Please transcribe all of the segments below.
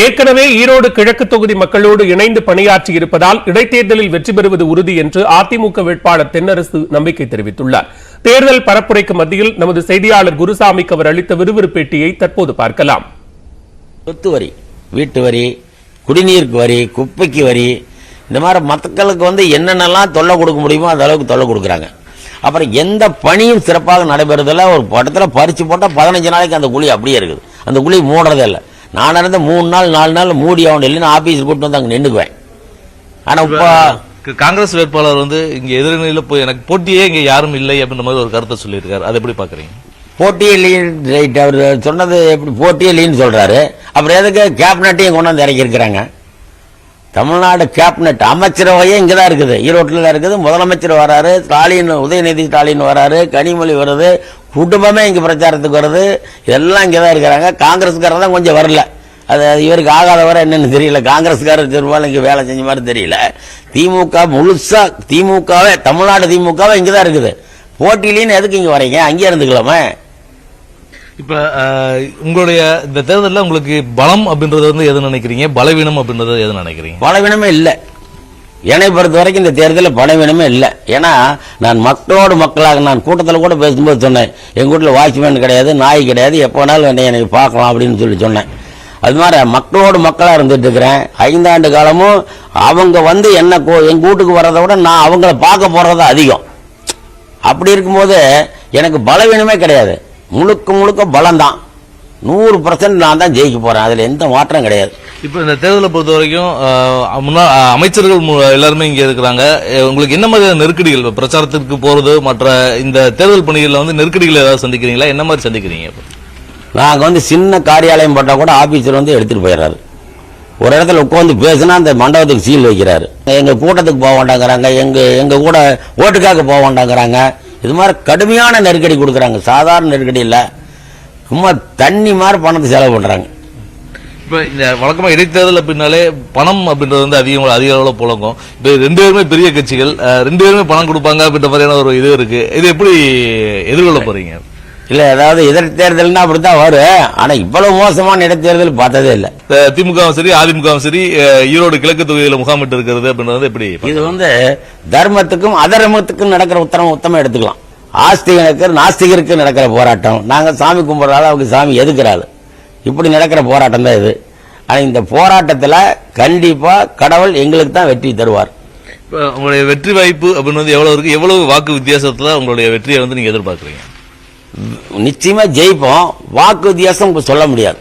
ஏற்கனவே ஈரோடு கிழக்கு தொகுதி மக்களோடு இணைந்து பணியாற்றி இருப்பதால் இடைத்தேர்தலில் வெற்றி பெறுவது உறுதி என்று அதிமுக வேட்பாளர் தென்னரசு நம்பிக்கை தெரிவித்துள்ளார். தேர்தல் பரப்புரைக்கு மத்தியில் நமது செய்தியாளர் குருசாமிக்கு அவர் அளித்த விறுவிறு பேட்டியை தற்போது பார்க்கலாம். சொத்து வரி, வீட்டு வரி, குடிநீருக்கு வரி, குப்பைக்கு வரி, இந்த மாதிரி மக்களுக்கு என்னென்னலாம் தொல்லை கொடுக்க முடியுமோ அந்த அளவுக்கு தொல்லை கொடுக்குறாங்க. அப்புறம் எந்த பணியும் சிறப்பாக நடைபெறதில்ல. ஒரு படத்தில் பறிச்சு போட்டால் 15 நாளைக்கு அந்த குழி அப்படியே இருக்குது. அந்த குழி மூடுறதே இல்லை. நான் இருந்த 3 நாள் 4 நாள் மூடி ஆகணும், இல்லைன்னு ஆபீஸ் கூட்டு வந்து அங்கே நின்றுக்குவேன். ஆனால் இப்போ காங்கிரஸ் வேட்பாளர் இங்க எதிர்நிலையில் போய் எனக்கு போட்டியே இங்க யாரும் இல்லை அப்படின்ற மாதிரி ஒரு கருத்தை சொல்லியிருக்காரு. அதை எப்படி பாக்குறீங்க? போட்டியே இல்லைன்னு ரைட், அவர் சொன்னது எப்படி போட்டியே இல்லைன்னு சொல்றாரு. அப்புறம் எதுக்கு கேபினட்டையும் கொண்டாந்து இறக்கி இருக்கிறாங்க? தமிழ்நாடு கேபினட் அமைச்சரவையே இங்கதான் இருக்குது, ஈரோட்டில் தான் இருக்குது. முதலமைச்சர் வராரு, ஸ்டாலின், உதயநிதி ஸ்டாலின் வராரு, கனிமொழி வருது, குடும்பமே இங்க பிரச்சாரத்துக்கு வருது. இதெல்லாம் இங்கதான் இருக்கிறாங்க. காங்கிரஸ்காரர் தான் கொஞ்சம் வரல. அது இவருக்கு ஆகாதவரை என்னன்னு தெரியல. காங்கிரஸ்காரர் பெரும்பாலும் இங்க வேலை செஞ்ச மாதிரி தெரியல. திமுக முழுசா, திமுகவே, தமிழ்நாடு திமுகவே இங்கதான் இருக்குது. போட்டியிலேன்னு எதுக்கு இங்க வரீங்க? அங்கேயே இருந்துக்கலாமே. இப்ப உங்களுடைய இந்த தேர்தலில் உங்களுக்கு பலம் அப்படின்றது எது நினைக்கிறீங்க, பலவீனம் அப்படின்றது எது நினைக்கிறீங்க? பலவீனமே இல்லை. என்னை பொறுத்த வரைக்கும் இந்த தேர்தலில் பலவீனமே இல்லை. ஏன்னா நான் மக்களோடு மக்களாக, நான் கூட்டத்தில் கூட பேசும்போது சொன்னேன், எங்கள் வீட்டில் வாட்ச்மேன் கிடையாது, நாய் கிடையாது, எப்போ வேணாலும் என்னை பார்க்கலாம் அப்படின்னு சொன்னேன். அது மாதிரி மக்களோடு மக்களாக இருந்துட்டு இருக்கிறேன். 5 ஆண்டு காலமும் அவங்க என்ன எங்கள் வீட்டுக்கு வர்றதை விட நான் அவங்கள பார்க்க போறது அதிகம். அப்படி இருக்கும்போது எனக்கு பலவீனமே கிடையாது. முழுக்க முழுக்க பலம் தான். 100% நான் தான் ஜெயிக்க போறேன். அதுல எந்த மாற்றம் கிடையாது. இப்ப இந்த தேர்தலை பொறுத்த வரைக்கும் அமைச்சர்கள் எல்லாருமே இங்க இருக்கிறாங்க. உங்களுக்கு என்ன மாதிரி நெருக்கடிகள், பிரச்சாரத்திற்கு போறது, மற்ற இந்த தேர்தல் பணிகள்ல நெருக்கடிகள் ஏதாவது சந்திக்கிறீங்களா? என்ன மாதிரி சந்திக்கிறீங்க? நாங்க சின்ன காரியாலயம் போட்டா கூட ஆபீசர் எடுத்துட்டு போயிடுறாரு. ஒரு இடத்துல உட்காந்து பேசினா அந்த மண்டபத்துக்கு சீல் வைக்கிறாரு. எங்க கூட்டத்துக்கு போக வேண்டாங்கிறாங்க, எங்க கூட ஓட்டுக்காக போக வேண்டாங்கிறாங்க. இது மாதிரி கடுமையான நெருக்கடி கொடுக்குறாங்க. சாதாரண நெருக்கடி இல்ல, சும்மா தண்ணி மாதிரி பணத்தை செலவு பண்றாங்க. இப்ப இந்த வழக்கமா இடைத்தேர்தல் பின்னாலே பணம் அப்படின்றது அதிக அளவில் புழங்கும். இப்ப 2 பேருமே பெரிய கட்சிகள், 2 பேருமே பணம் கொடுப்பாங்க அப்படின்ற மாதிரியான ஒரு இது இருக்கு. இது எப்படி எதிர்கொள்ள போறீங்க? இல்ல, அதாவது இடைத்தேர்தல்னா அப்படித்தான் வரும். ஆனா இவ்வளவு மோசமான இடைத்தேர்தல் பார்த்ததே இல்ல. திமுகவும் சரி அதிமுகவும் சரி ஈரோடு கிழக்கு தொகுதியில் முகாமிட்டு இருக்கிறது அப்படின்றது எப்படி? இது தர்மத்துக்கும் அதர்மத்துக்கும் நடக்கிற உத்தரமா எடுத்துக்கலாம். ஆஸ்திகனுக்கு நாஸ்திகருக்கு நடக்கிற போராட்டம். நாங்க சாமி கும்பிடுறாள், அவங்க சாமி எதுக்குறாள், இப்படி நடக்கிற போராட்டம் தான் இது. ஆனா இந்த போராட்டத்துல கண்டிப்பா கடவுள் எங்களுக்கு தான் வெற்றி தருவார். உங்களுடைய வெற்றி வாய்ப்பு அப்படின்னு எவ்வளவு இருக்கு? எவ்வளவு வாக்கு வித்தியாசத்துல உங்களுடைய வெற்றியை நீங்க எதிர்பார்க்கறீங்க? நிச்சயமா ஜெயிப்போம். வாக்கு வித்தியாசம் சொல்ல முடியாது.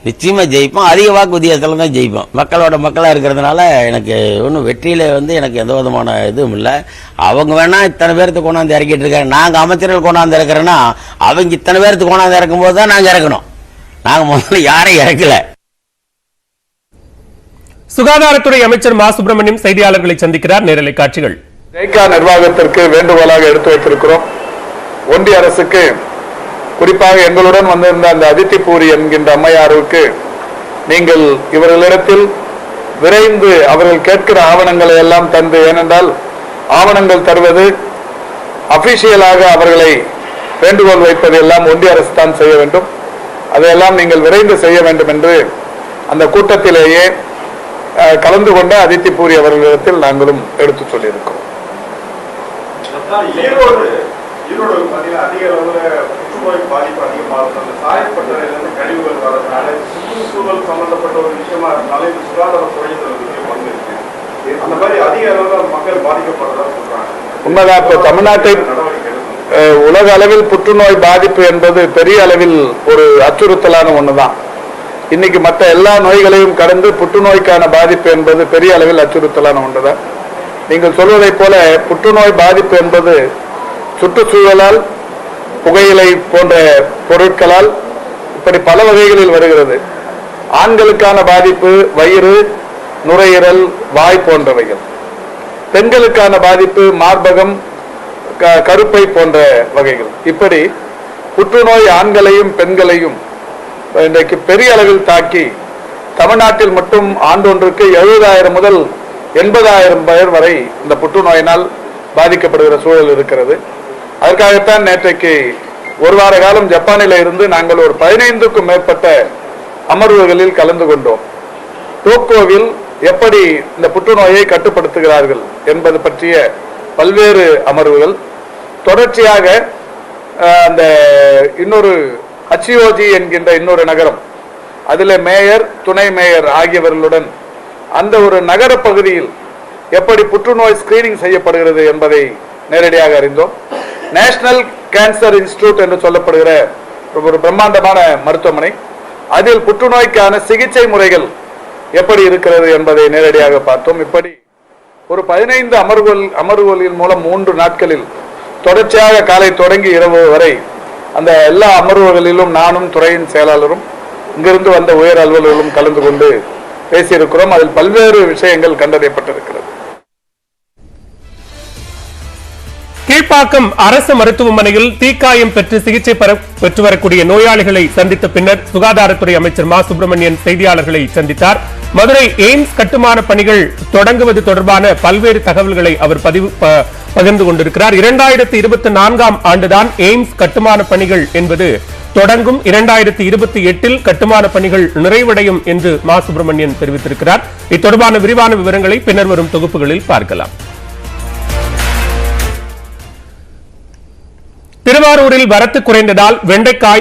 நிச்சயமா ஜெயிப்போம். அதிக வாக்கு வித்தியாசத்துல தான் ஜெயிப்போம். மக்களோட மக்களா இருக்கிறதுனால எனக்கு ஒன்றும் வெற்றியில எனக்கு எந்த விதமான இதுவும் இல்லை. அவங்க வேணா இத்தனை பேருக்கு கொண்டாந்து இறக்கிட்டு இருக்காங்க. நாங்க அமைச்சர்கள் கொண்டாந்து இறக்குறோன்னா அவங்க இத்தனை பேருக்கு கொண்டாந்து இறக்கும் போது தான் நாங்க இறக்கணும். நாங்க முதல்ல யாரையும் இறக்கல. சுகாதாரத்துறை அமைச்சர் மா சுப்பிரமணியம் செய்தியாளர்களை சந்திக்கிறார். நேரலை காட்சிகள். நிர்வாகத்திற்கு வேண்டுகோளாக எடுத்து வைத்திருக்கிறோம். ஒன்றிய அரசுக்கு, குறிப்பாக எங்களுடன் வந்திருந்த அந்த அதித்தி பூரி என்கின்ற அம்மையாருக்கு, நீங்கள் இவர்களிடத்தில் விரைந்து அவர்கள் கேட்கிற ஆவணங்களை எல்லாம் தந்து, ஏனென்றால் ஆவணங்கள் தருவது அபிஷியலாக அவர்களை வேண்டுகோள் வைப்பது எல்லாம் ஒன்றிய அரசு தான் செய்ய வேண்டும். அதையெல்லாம் நீங்கள் விரைந்து செய்ய வேண்டும் என்று அந்த கூட்டத்திலேயே கலந்து கொண்ட அதித்தி பூரி அவர்களிடத்தில் நாங்களும் எடுத்து சொல்லியிருக்கிறோம். ஈரோடு அதிக அளவில் புற்றுநோய் பாதிப்பு அதிகமாக சாயப்பட்டறையிலிருந்து கழிவுகள் வரதுனால சுற்றுச்சூழல் சம்பந்தப்பட்ட ஒரு விஷயமா இருந்தாலும் இந்த சுகாதாரத்துறையில் பங்கு இருக்கு. அந்த மாதிரி அதிக அளவில் மக்கள் பாதிக்கப்படுறதா சொல்றாங்க. உண்மைதான். இப்போ தமிழ்நாட்டை உலக அளவில் புற்றுநோய் பாதிப்பு என்பது பெரிய அளவில் ஒரு அச்சுறுத்தலான ஒண்ணுதான். இன்னைக்கு மற்ற எல்லா நோய்களையும் கடந்து புற்றுநோய்க்கான பாதிப்பு என்பது பெரிய அளவில் அச்சுறுத்தலான ஒன்றுதான். நீங்கள் சொல்வதை போல புற்றுநோய் பாதிப்பு என்பது சுற்றுச்சூழலால், புகையிலை போன்ற பொருட்களால், இப்படி பல வகைகளில் வருகிறது. ஆண்களுக்கான பாதிப்பு வயிறு, நுரையீரல், வாய் போன்றவைகள். பெண்களுக்கான பாதிப்பு மார்பகம், கருப்பை போன்ற வகைகள். இப்படி புற்றுநோய் ஆண்களையும் பெண்களையும் இன்றைக்கு பெரிய அளவில் தாக்கி தமிழ்நாட்டில் மட்டும் ஆண்டொன்றுக்கு 70,000 முதல் 80,000 பேர் வரை இந்த புற்றுநோயினால் பாதிக்கப்படுகிற சூழல் இருக்கிறது. அதற்காகத்தான் நேற்றைக்கு ஒரு வார காலம் ஜப்பானில் இருந்து நாங்கள் ஒரு 15க்கும் மேற்பட்ட அமர்வுகளில் கலந்து கொண்டோம். டோக்கியோவில் எப்படி இந்த புற்றுநோயை கட்டுப்படுத்துகிறார்கள் என்பது பற்றிய பல்வேறு அமர்வுகள், தொடர்ச்சியாக அந்த இன்னொரு ஹச்சியோஜி என்கின்ற இன்னொரு நகரம், அதில் மேயர், துணை மேயர் ஆகியவர்களுடன் அந்த ஒரு நகர பகுதியில் எப்படி புற்றுநோய் ஸ்கிரீனிங் செய்யப்படுகிறது என்பதை நேரடியாக அறிந்தோம். நேஷனல் கேன்சர் இன்ஸ்டிடியூட் என்று சொல்லப்படுகிற ஒரு பிரம்மாண்டமான மருத்துவமனை, அதில் புற்றுநோய்க்கான சிகிச்சை முறைகள் எப்படி இருக்கிறது என்பதை நேரடியாக பார்த்தோம். இப்படி ஒரு 15 அமர்வுகளின் மூலம் 3 நாட்களில் தொடர்ச்சியாக காலை தொடங்கி இரவு வரை அந்த எல்லா அமர்வுகளிலும் நானும் துறையின் செயலாளரும் இங்கிருந்து வந்த உயர் அலுவலர்களும் கலந்து கொண்டு பேசியிருக்கிறோம். அதில் பல்வேறு விஷயங்கள் கண்டறியப்பட்டிருக்கிறது. கீழ்ப்பாக்கம் அரசு மருத்துவமனையில் தீக்காயம் பெற்று சிகிச்சை பெற்று வரக்கூடிய நோயாளிகளை சந்தித்த பின்னர் சுகாதாரத்துறை அமைச்சர் மா சுப்பிரமணியன் செய்தியாளர்களை சந்தித்தார். மதுரை எய்ம்ஸ் கட்டுமான பணிகள் தொடங்குவது தொடர்பான பல்வேறு தகவல்களை அவர் பகிர்ந்து கொண்டிருக்கிறார். 2024ஆம் ஆண்டுதான் எய்ம்ஸ் கட்டுமான பணிகள் என்பது தொடங்கும், 2028இல் கட்டுமான பணிகள் நிறைவடையும் என்று மா சுப்பிரமணியன் தெரிவித்திருக்கிறார். இத்தொடர்பான விரிவான விவரங்களை பின்னர் வரும் தொகுப்புகளில் பார்க்கலாம். திருவாரூரில் வரத்து குறைந்ததால் வெண்டைக்காய்